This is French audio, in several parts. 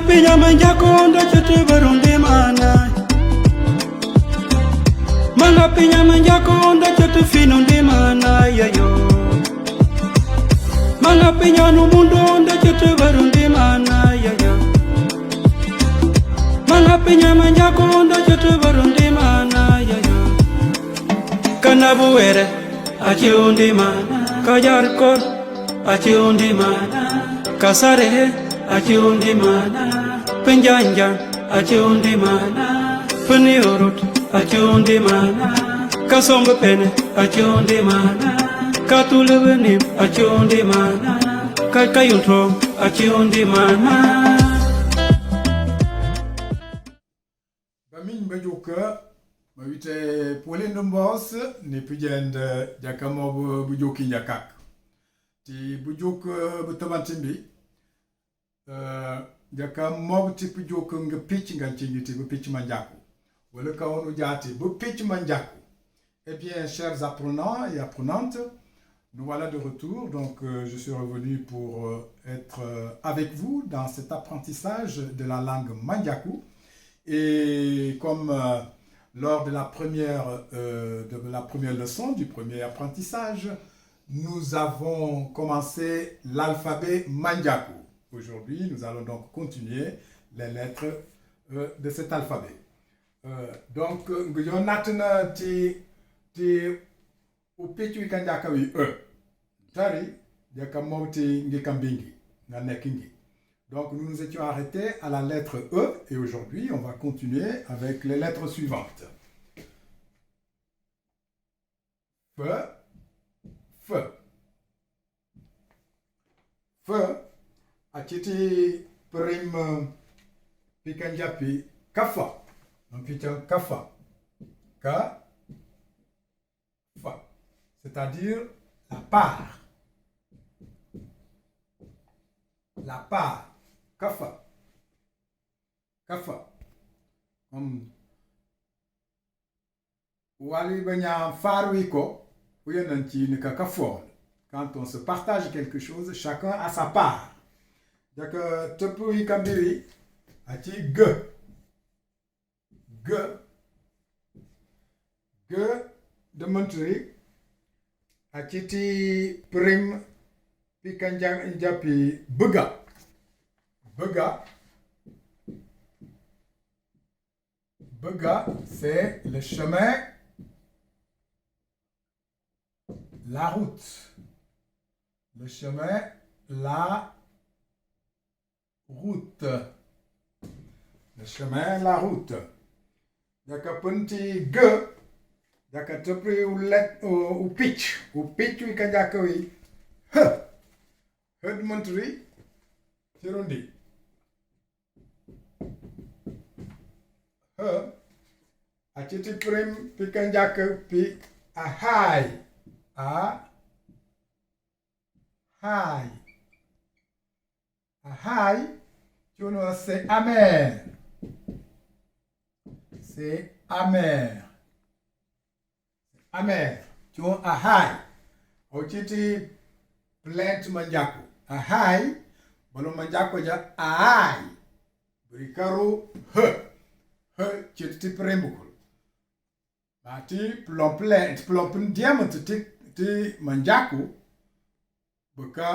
pinya manjakonda chete barunde mana. Manga pinya manjakonda chete finunde mana yayo. Manga pinya no mundo onda chete barunde mana yayo. Manga pinya manjakonda chete barunde mana yayo. Kanabuere achi undi mana. Kajarkor achi undi mana. Kasare achi undi mana. Penjanjan achi undi mana. Peniurut achi undi mana. Kasombe pene achi undi mana. Katulubeni achi undi mana. Kakayuntrom achi undi mana. Bamin bajoka mawite Pauline Mbos ne pujend jakamo bujoki jakak. Ti bujok butabantimbi jaka mob ti bujok nga pitch nga chingiti bu pitch manjaku. Wala ka onu jati bu pitch manjaku. Eh bien, chers apprenants et apprenantes, nous voilà de retour. Donc, je suis revenu pour être avec vous dans cet apprentissage de la langue manjaku. Et comme lors de la première leçon, du premier apprentissage, nous avons commencé l'alphabet manjaku. Aujourd'hui, nous allons donc continuer les lettres de cet alphabet. Donc, nous avons ti upichu ikanjaka wi tari jaka mauti ngikambingi na nekingi. Donc nous nous étions arrêtés à la lettre E et aujourd'hui on va continuer avec les lettres suivantes. Fe, fe. Fe, achiti prim pikanjapi kafa. On picha kafa. Ka, fa. C'est-à-dire la part. La part. Kafa. Kafa. Wali banya farwiko, uyananchi nika kafon. Quand on se partage quelque chose, chacun a sa part. Donc, tepu ikambiri, achi ge. Ge. Ge de montrer, achiti prim pikanjang japi buga. Buga. Buga, c'est le chemin, la route. Le chemin, la route. Le chemin, la route. Daka punti ge, daka tepri ou pitch. Ou pitch ou kanjaka wi. He. Head montri. Tirundi. Achiti prim pikanjaka pi ahai. Ahai. Ahai, tu vois, c'est amer. C'est amer. Amer. Tu vois, ahai. Ochiti plant manjaku. Ahai. Balo manjaku ja ahai. Brikaru he. Chiti premukul. Bati plompen diamant ti manjaku buka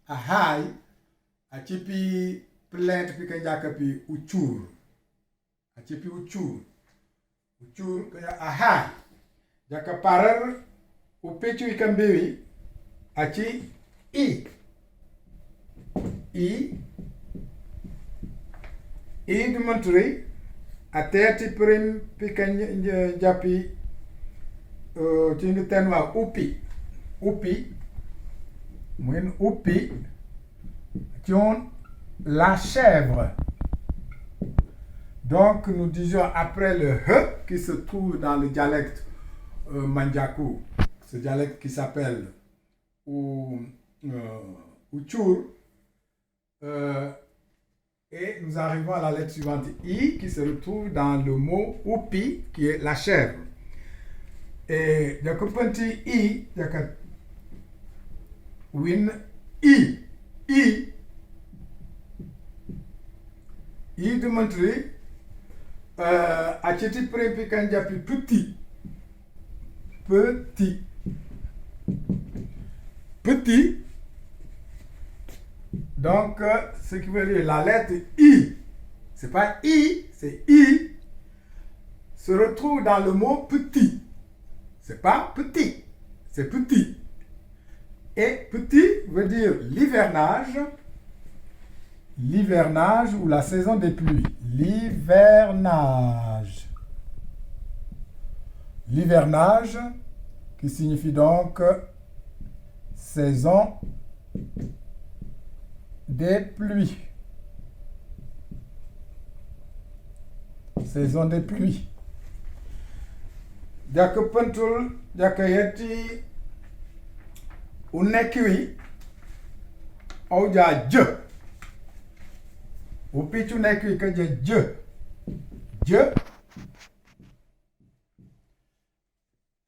ahai achipi plant pi kanjaka pi uchur. Achipi uchur. Uchur kaya ahai. Jaka parar upechu ikambewi achi i. I demonstrate ateti prim pikan japi tingutenwa upi mwen upi tion la chèvre. Donc nous disions après le he qui se trouve dans le dialecte manjaku, ce dialecte qui s'appelle uchur. Et nous arrivons à la lettre suivante, I, qui se retrouve dans le mot upi, qui est la chèvre. Et il y a que petit I, il y a que win I. I de mentri acheti prempi kanjapi petit. Petit. Petit. Donc, ce qui veut dire la lettre I, c'est pas I, c'est I, se retrouve dans le mot petit. C'est pas petit, c'est petit. Et petit veut dire l'hivernage, l'hivernage ou la saison des pluies. L'hivernage. L'hivernage qui signifie donc saison des pluies. Saison des pluies. Jaka pentul, jaka yeti unekwi au ja je. Upichu nekwi ka je je. Je.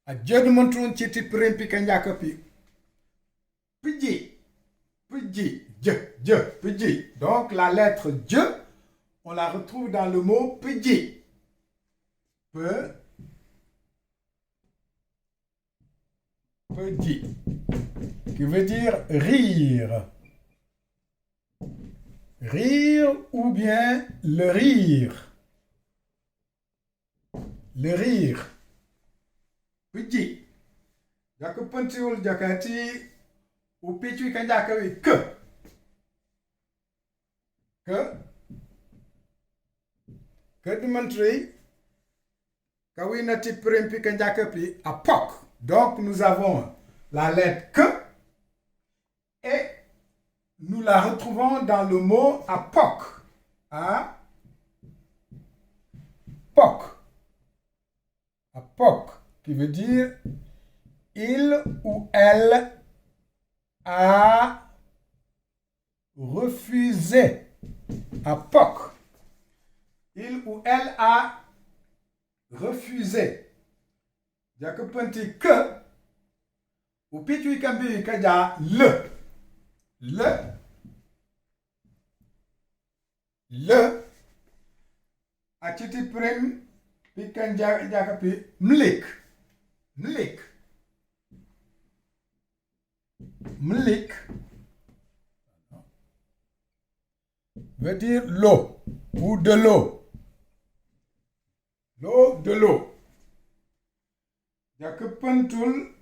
A je de montron chiti prempi ka jaka pi. Piji. Piji. Je, piji. Donc la lettre je, on la retrouve dans le mot piji. Pe, petit, qui veut dire rire. Rire ou bien le rire. Le rire. Petit. Jaka pentul jakati ou pichu kan jaka que. Que démontrer Kawinati Prempi Kanjakapi à POC. Donc nous avons la lettre que et nous la retrouvons dans le mot à POC. À POC. À POC, qui veut dire il ou elle a refusé. À POC. Il ou elle a refusé. Jaka penti que ou pitu kambi kaja le. Le achiti prem pikan jaka pi mlik. Veut dire l'eau ou de l'eau. L'eau de l'eau. Jaka pentul,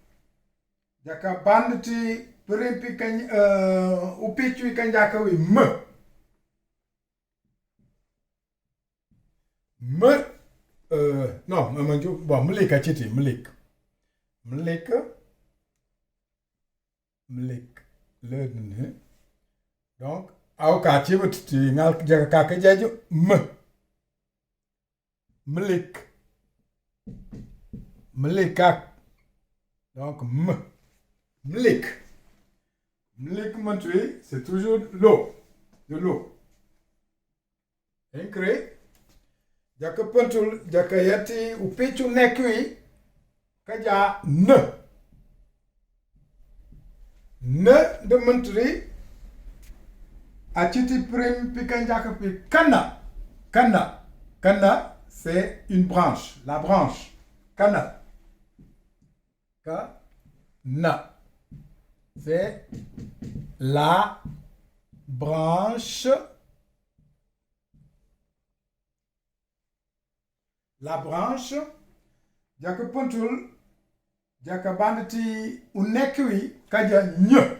jaka banditi prempi kan upichu kan jaka wi me. Non, bon, mlik achiti, mlik. Mlik. Le. Donc, au quartier, tu ngal jaka jaju me. Mlikak. Donc, mlik. Mlik, montrer, c'est toujours l'eau. De l'eau. Incré. Jaka pentul, jaka yati, ou pichu nekui, kaja ne. Ne de montrer, achiti prim pikan jaka pi kana. Kana, c'est une branche. La branche. Kana. Kana. C'est la branche. La branche. Jaka puntul. Jaka banditi unekwi kaja nye.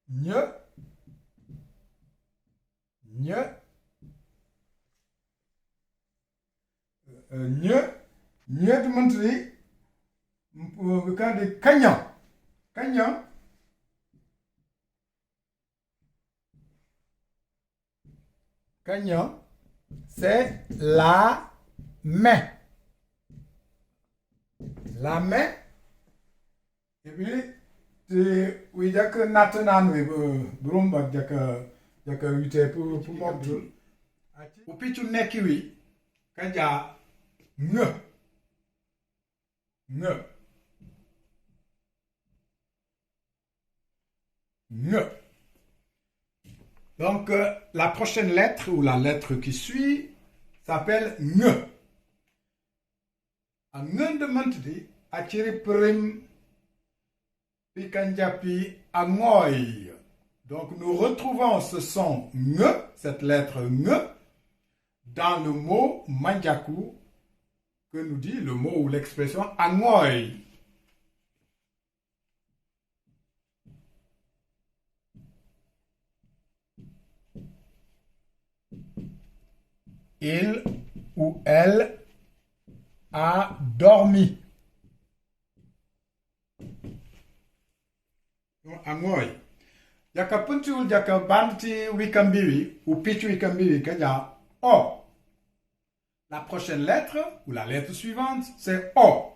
Nye de montrer le cas de Kanyan. Kanyan, c'est la main. La main. Et puis, oui, il y a que Nathanan, Brumba, il y a que 8 pour montrer. Au pichu nekiwi, kaja ne. Donc, la prochaine lettre ou la lettre qui suit s'appelle Ng. En Ng de Mantdi, Achiri Prim Pikanjapi Angoy. Donc, nous retrouvons ce son Ng, cette lettre Ng, dans le mot Manjaku, que nous dit le mot ou l'expression Angoy. Il ou elle a dormi. Angoy. Jaka puntul jaka banti wikambiwi ou pichu wikambiwi kaja O. La prochaine lettre ou la lettre suivante c'est O.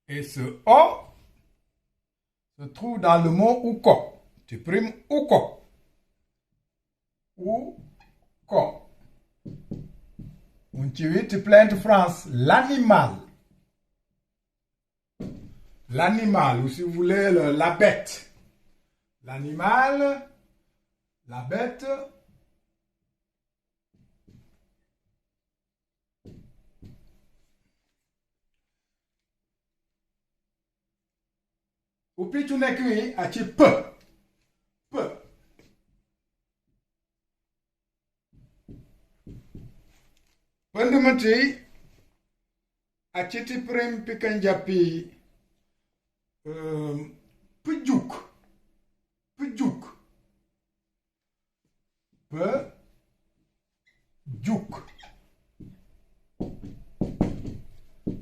Et ce O se trouve dans le mot uko. Tu primes uko. Uko. Tu plains de France, l'animal. L'animal, ou si vous voulez, la bête. L'animal, la bête. Ou puis tu n'es qu'un à tu peu. Peu. Pendementi, à tu prem pikanjapi. Pujuk. Pujuk. Pujuk.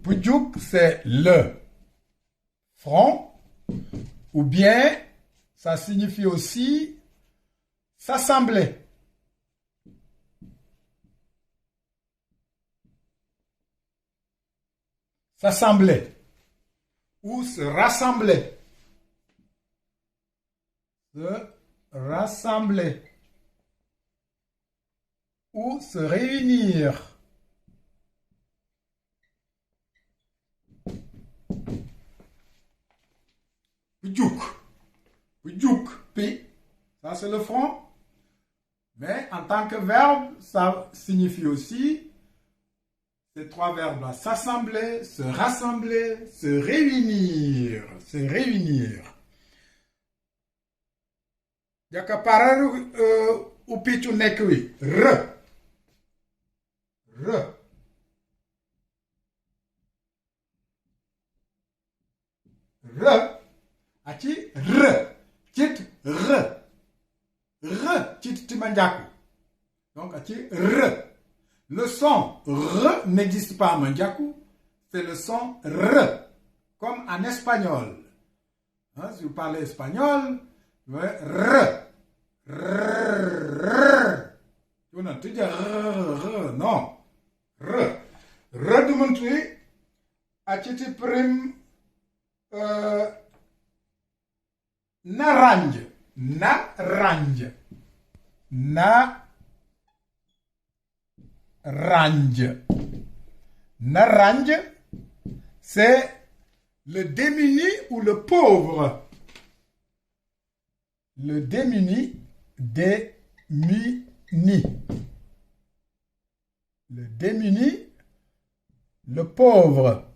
Pujuk, c'est le front, ou bien ça signifie aussi s'assembler. S'assembler. Ou se rassembler. Se rassembler. Ou se réunir. Pujuk. Pujuk. Pi. Ça c'est le front. Mais en tant que verbe, ça signifie aussi ces trois verbes-là, s'assembler, se rassembler, se réunir. Se réunir. Jaka parar upichu nekwi. R. R. R. Achi R. Chit R. R. Chit timanjaku. Donc achi R. Le son R n'existe pas en Mandjaku, c'est le son R, comme en espagnol. Hein, si vous parlez espagnol, vous voyez R. R. Tu ne dis R, non. R. R de montrer, à titre prime, naranj. Naranj. Naranj. Naranj, c'est le démuni ou le pauvre. Le démuni, démuni. Le démuni, le pauvre.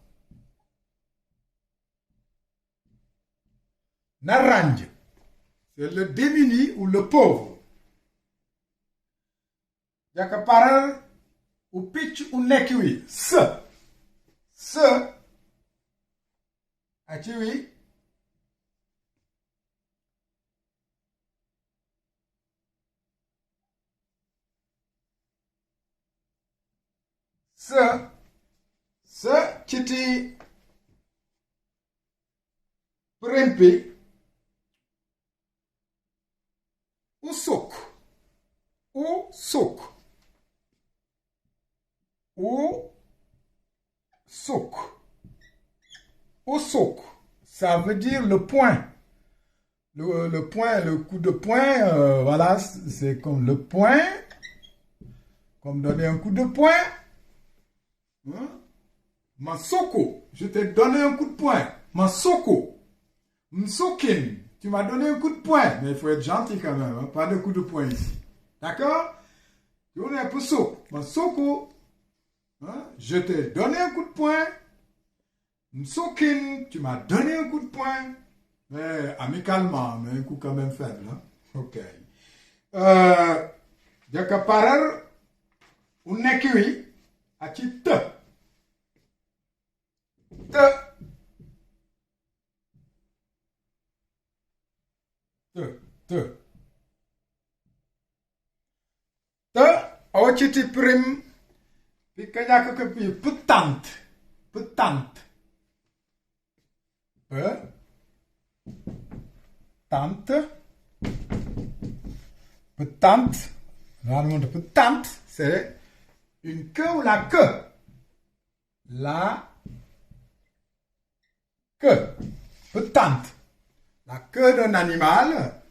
Naranj, c'est le démuni ou le pauvre. Jakaparar ou pitch ou nekwi. Se. Achiwi. Se chiti prempi usuk. Usuk, ça veut dire le poing. Le poing, le coup de poing, voilà, c'est comme le poing, comme donner un coup de poing. Hein? Masoko, je t'ai donné un coup de poing. Masoko. Msokin. Tu m'as donné un coup de poing. Mais il faut être gentil quand même. Hein? Pas de coup de poing ici. D'accord? Tu es un peu soko. Masoko. Hein? Je t'ai donné un coup de poing. Msokin. Tu m'as donné un coup de poing. Mais amicalement. Mais un coup quand même faible. Hein? Ok. Jaka parar. Unekui. Achi te. Te. Te. Te. Ochiti prim. Pikanya kepi. Petant. Petant. Tante. Petante. Petante, c'est une queue ou la queue? La queue. Petante. La queue d'un animal.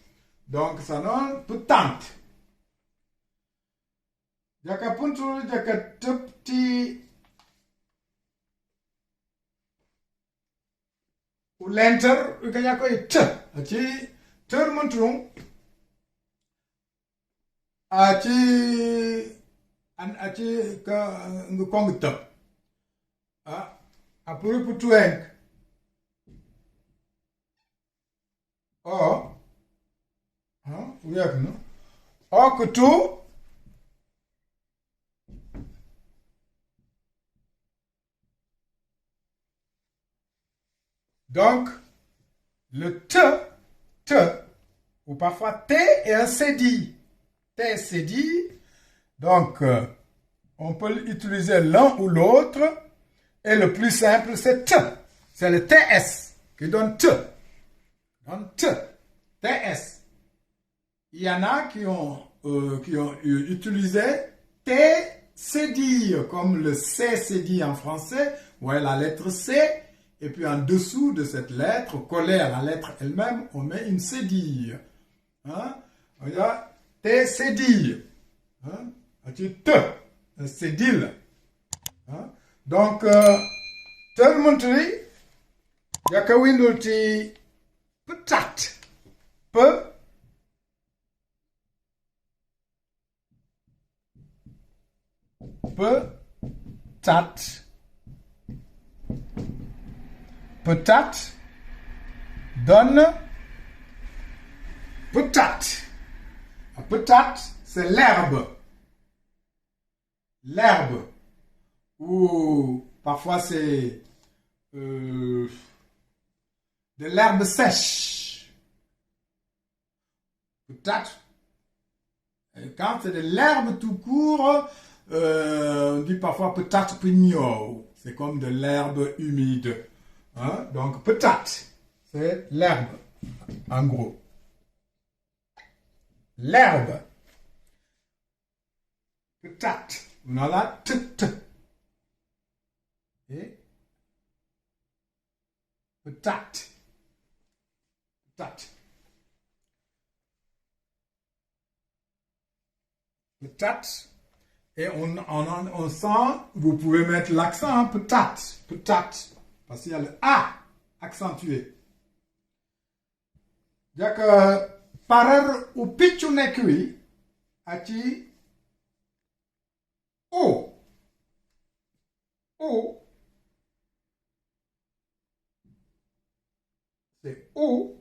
Donc, ça donne petante. Jaka puntul, jaka tepti. Ou l'enter, ou kanya ko te. Achi, ter muntrung. Achi ka ngkong tep. Apuru putueng. Oh. Oui, non. Oh, que tout. Donc, le te, ou parfois t et un cédi. T, cédi. Donc, on peut utiliser l'un ou l'autre. Et le plus simple, c'est te. C'est le TS qui donne te. Donne te. TS. Il y en a qui ont utilisé T, cédi, comme le C, cédi en français. Ouais, la lettre C. Et puis en dessous de cette lettre, collée à la lettre elle-même, on met une cédille. Hein? Regarde, T, cédille. Hein? Te, cédille. Hein? Donc, te le montrer, il y a que ti petat. Petat. Petat donne petat. Petat, c'est l'herbe. L'herbe. Ou parfois c'est de l'herbe sèche. Petat. Quand c'est de l'herbe tout court, on dit parfois petat pigno. C'est comme de l'herbe humide. Hein? Donc, petat, c'est l'herbe, en gros. L'herbe. Petat. On a là, te. Et petat. Petat. Petat. Et on sent, vous pouvez mettre l'accent, petat. Petat. Parce qu'il y a le A accentué. C'est-à-dire que parer ou pichu nekui, achi O. O. C'est O.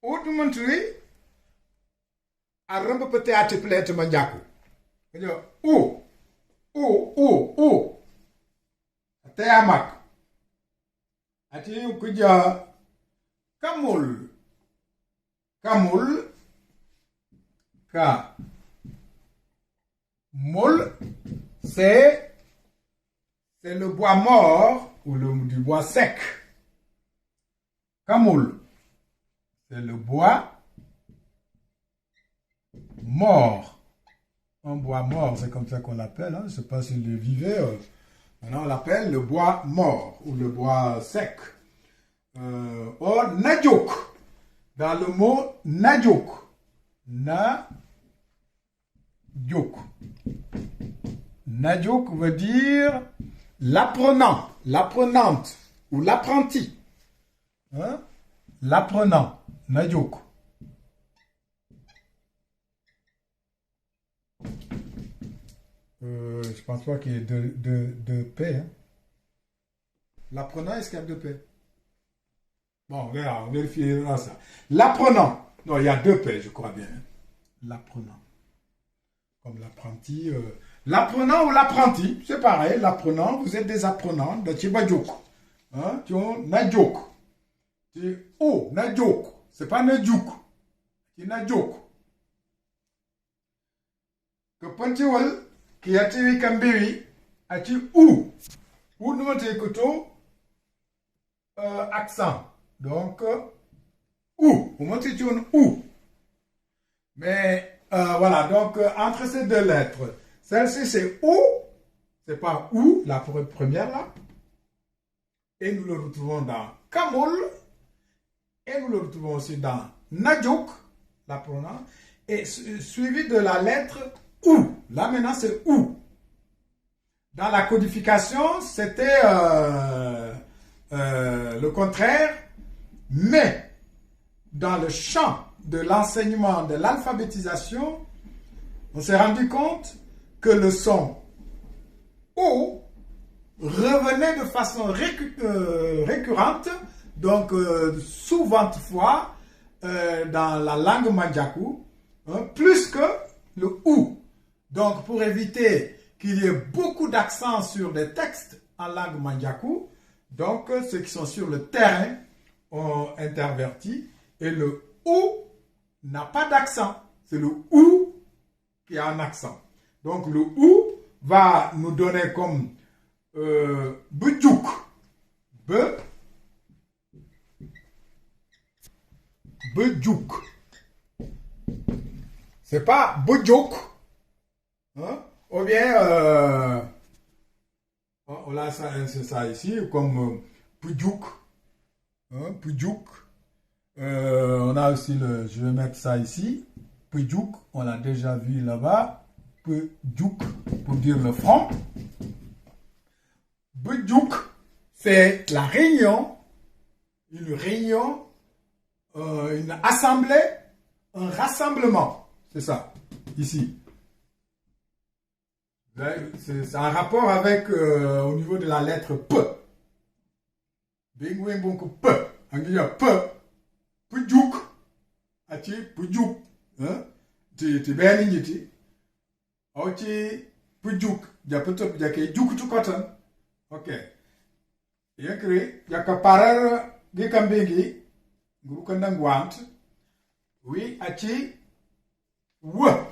O tu montrer a rambe pete a te plete manjaku. C'est-à-dire O. O. Teamak. Ati kuja kamul. Kamul. Ka. Mol. C'est le bois mort ou du bois sec. Kamul. C'est le bois mort. Un bois mort, c'est comme ça qu'on l'appelle. Hein? Je ne sais pas s'il est vivait. Maintenant, on l'appelle le bois mort ou le bois sec. Nadjouk. Dans le mot nadjouk. Nadjouk. Nadjouk veut dire l'apprenant, l'apprenante. ou l'apprenti. Hein? L'apprenant, Najuk. Je pense pas qu'il y ait deux P. Hein? L'apprenant, est-ce qu'il y a deux P? Bon, on vérifiera ça. L'apprenant. Non, il y a deux P, je crois bien. L'apprenant. Comme l'apprenti. L'apprenant ou l'apprenti, c'est pareil. L'apprenant, vous êtes des apprenants de Chibajuk. Hein? Tu as Najuk. Oh, Najuk. C'est pas Najuk. C'est Najuk. Que Pontiwal, qui a tiré Kambiri, a dit ou. Ou nous avons écouté accent. Donc, ou. Vous montrez un ou. Mais, voilà. Donc, entre ces deux lettres, celle-ci c'est ou. C'est pas ou, la première là. Et nous le retrouvons dans Kamoul. Et nous le retrouvons aussi dans Najuk, la pronom. Et suivi de la lettre ou. Là maintenant c'est ou. Dans la codification, c'était le contraire. Mais dans le champ de l'enseignement de l'alphabétisation, on s'est rendu compte que le son O revenait de façon récurrente, donc souvent fois dans la langue mandjakou, hein, plus que le OU. Donc pour éviter qu'il y ait beaucoup d'accents sur des textes en langue mandjakou, donc ceux qui sont sur le terrain ont interverti et le OU n'a pas d'accent. C'est le OU qui a un accent. Donc le OU va nous donner comme Budjouk. Budjouk. C'est pas Budjouk. Hein? Ou bien, on a ça ici comme Budjouk. Hein? Budjouk. On a aussi je vais mettre ça ici. Budjouk, on l'a déjà vu là-bas. Budjouk, pour dire le front. Budjouk, c'est la réunion, une réunion, une assemblée, un rassemblement. C'est ça, ici. C'est un rapport avec, au niveau de la lettre P. Bingwing bonko P. Anguilla P. Budjouk. Ati Budjouk. Ti beni njiti. Oti Budjouk. Japetop jake jukutu cotton. Ok. Yekri, yakaparer gikambingi, ngurukandang want. Oui, achi w.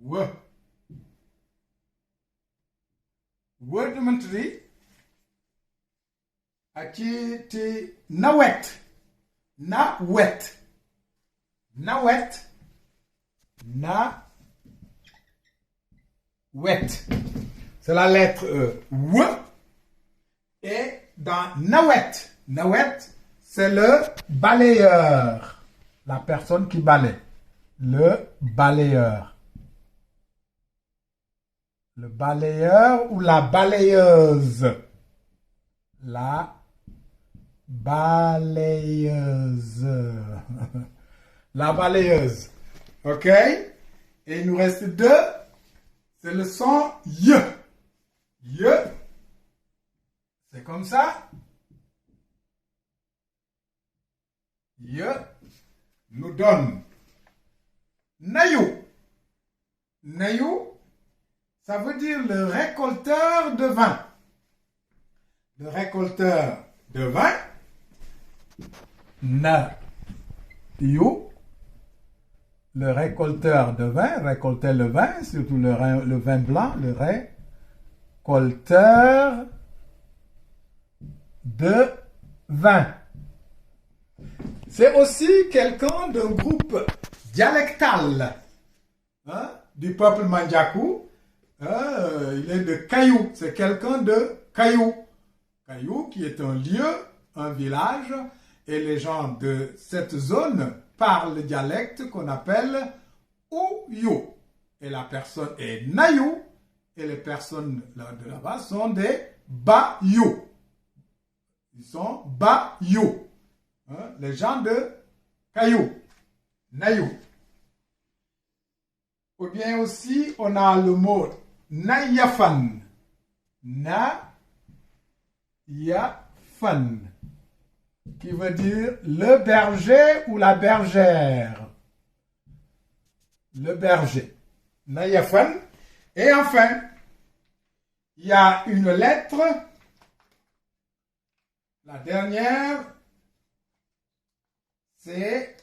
W. Word mentri. Achi ti nawet. Nawet. Nawet. Na. Wet. C'est la lettre W. Et dans Nawet, Nawet, c'est le balayeur. La personne qui balaye. Le balayeur. Le balayeur ou la balayeuse. La balayeuse. La balayeuse. OK? Et il nous reste deux. C'est le son Y. Y. C'est comme ça. Y nous donne Nayou. Nayou, ça veut dire le récolteur de vin. Le récolteur de vin. Nayou. Le récolteur de vin, récolter le vin, surtout le vin blanc, le récolteur de vin. C'est aussi quelqu'un d'un groupe dialectal du peuple Mandjakou. Il est de Kayou, c'est quelqu'un de Kayou. Kayou qui est un lieu, un village, et les gens de cette zone parle le dialecte qu'on appelle Oyo. Et la personne est Nayou et les personnes de là-bas sont des Bayou. Ils sont Bayou. Hein? Les gens de Caillou, Nayou. Ou bien aussi, on a le mot Nayafan. Nayafan. Qui veut dire le berger ou la bergère. Le berger. Nayafan. Et enfin, il y a une lettre. La dernière, c'est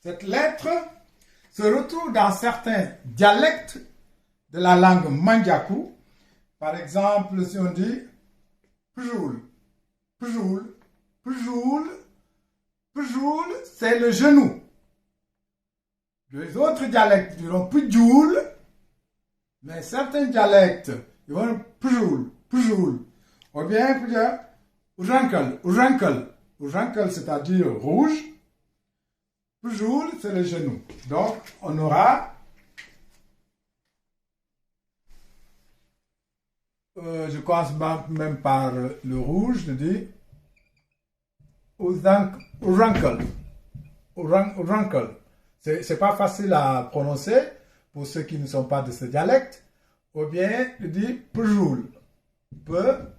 cette lettre se retrouve dans certains dialectes de la langue Mandjakou. Par exemple, si on dit Pjoul, Pjoul, Pjoul, Pjoul, c'est le genou. Les autres dialectes diront Pjoul, mais certains dialectes ils vont Pjoul, Pjoul. Ou bien Ujankel, Ujankel. Ujankel, c'est-à-dire rouge. Pjoul, c'est le genou. Donc, on aura je commence même par le rouge, je dis Ujankel. Ujankel. C'est pas facile à prononcer pour ceux qui ne sont pas de ce dialecte. Ou bien, je dis Pjoul. Pjoul.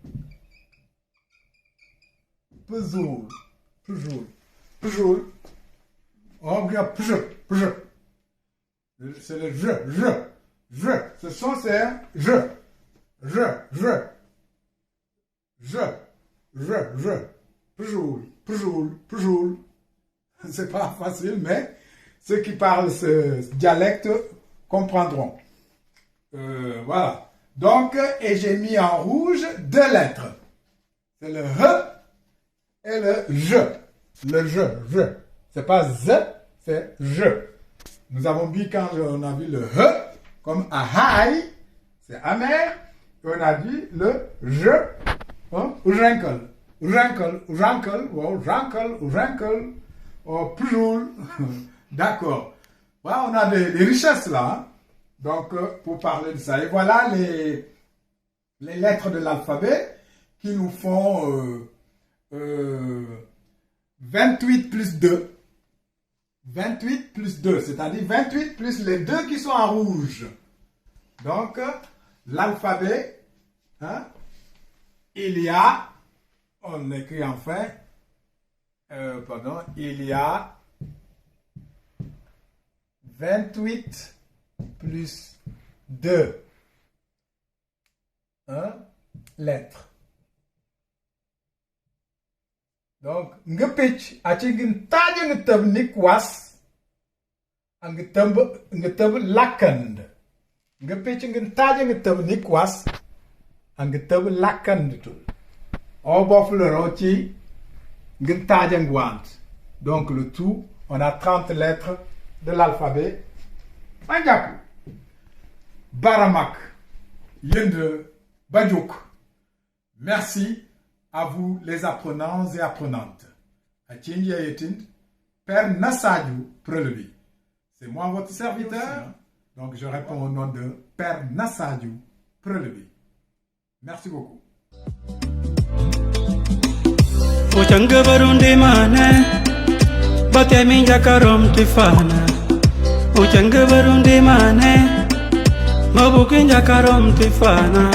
Pjoul. Pjoul. On dit Pjoul. C'est le je. Ce son, c'est un je. Pjoul. C'est pas facile, mais ceux qui parlent ce dialecte comprendront. Voilà. Donc, et j'ai mis en rouge 2 lettres. C'est le R et le je. Le je. C'est pas Z, c'est je. Nous avons vu quand on a vu le R comme ahai, c'est amer. Et on a dit le je, ujankel. Pjoul. D'accord. Voilà, on a des richesses là. Hein? Donc, pour parler de ça. Et voilà les lettres de l'alphabet qui nous font 28 plus 2. 28 plus 2, c'est-à-dire 28 plus les 2 qui sont en rouge. Donc, l'alphabet, hein, il y a, on écrit enfin, il y a 28 plus 2 lettres. Donc, nga pitch aci ngin taja nga tëb ni kwas nga tëb lakkand. Nga pitch ngin taja nga tëb ni kwas nga tëb lakkand tul. On bof le roti ngin taja ngwant. Donc, le tout, on a 30 lettres de l'alphabet Mandjakou. Baramak, Yende, Badjouk. Merci à vous les apprenants et apprenantes. Atchingi Ayetin, Père Nassadiou Prelevi. C'est moi votre serviteur, donc je réponds au nom de Père Nassadiou Prelevi. Merci beaucoup. Ochanga barunde mana Batemi jakarom tifana Ochanga barunde mana Mabukin jakarom tifana